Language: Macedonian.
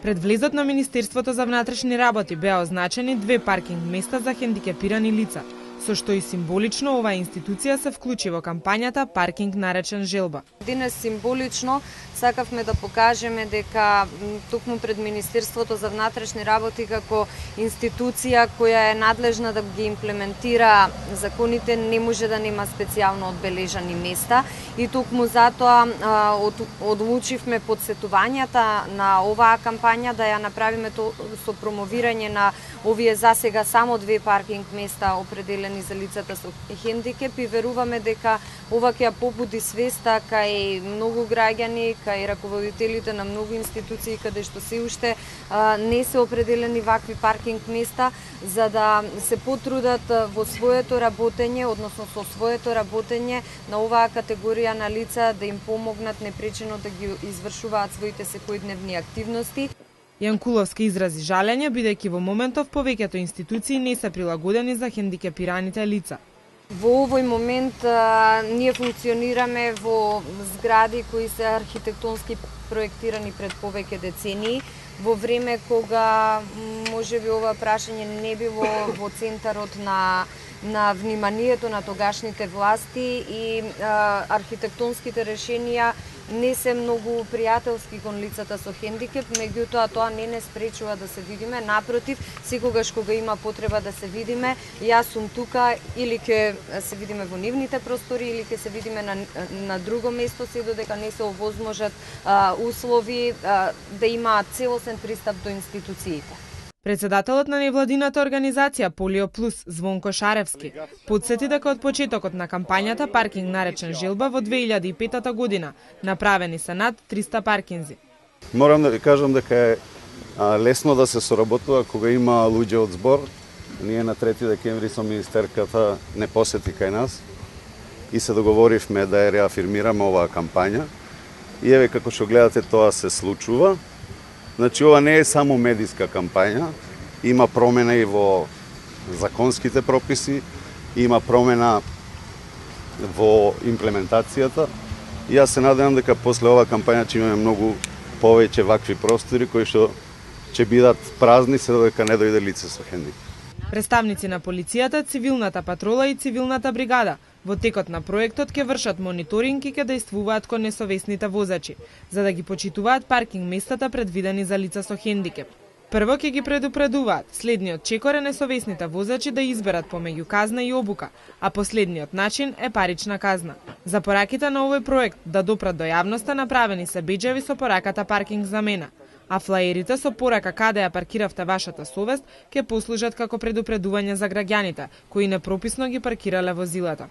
Пред влезот на Министерството за внатрешни работи беа означени 2 паркинг места за хендикепирани лица, со што и символично оваа институција се вклучи во кампањата Паркинг наречен желба. Денес символично сакавме да покажеме дека токму пред Министерството за внатрешни работи како институција која е надлежна да ги имплементира законите не може да нема специјално одбележани места и токму затоа одлучивме подсетувањата на оваа кампања да ја направиме со промовирање на овие засега само 2 паркинг места определени за лицата со хендикеп и веруваме дека ова ќе ја побуди свеста кај многу граѓани, кај раководителите на многу институции каде што се уште не се определени вакви паркинг места, за да се потрудат во своето работење, односно со своето работење на оваа категорија на лица да им помогнат непречено да ги извршуваат своите секојдневни активности. Јанкуловска изрази жалење бидејќи во моментов повеќето институции не се прилагодени за хендикепираните лица. Во овој момент ние функционираме во згради кои се архитектонски проектирани пред повеќе децении, во време кога можеби ова прашање не било во центарот на вниманието на тогашните власти и архитектонските решенија не се многу пријателски кон лицата со хендикеп, меѓутоа тоа не спречува да се видиме, напротив, секогаш кога има потреба да се видиме, јас сум тука или ќе се видиме во нивните простори или ќе се видиме на друго место, се додека не се овозможат услови да имаат целосен пристап до институциите. Председателот на невладината организација Полио Плюс Звонко Шаревски подсети дека од почетокот на кампањата Паркинг наречен желба во 2005 година направени се над 300 паркинзи. Морам да ви кажам дека е лесно да се соработува кога има луѓе од збор. Ние на 3 декември со министерката не посети кај нас и се договоривме да ја реафирмираме оваа кампања. И еве како што гледате тоа се случува. Значи, ова не е само медиска кампања, има промена и во законските прописи, има промена во имплементацијата. И јас се надевам дека после оваа кампања ќе имаме многу повеќе вакви простори кои што ќе бидат празни се додека не дојде лице со хендикеп. Представници на полицијата, цивилната патрола и цивилната бригада во текот на проектот ќе вршат мониторинг и ќе дејствуваат кон несовесните возачи, за да ги почитуваат паркинг местата предвидени за лица со хендикеп. Прво ќе ги предупредуваат, следниот чекор е несовесните возачи да изберат помеѓу казна и обука, а последниот начин е парична казна. За пораките на овој проект да допрат до јавноста направени се беџеви со пораката паркинг за мене, а флаерите со порака каде ја паркиравте вашата совест ќе послужат како предупредување за граѓаните кои непрописно ги паркирале возилата.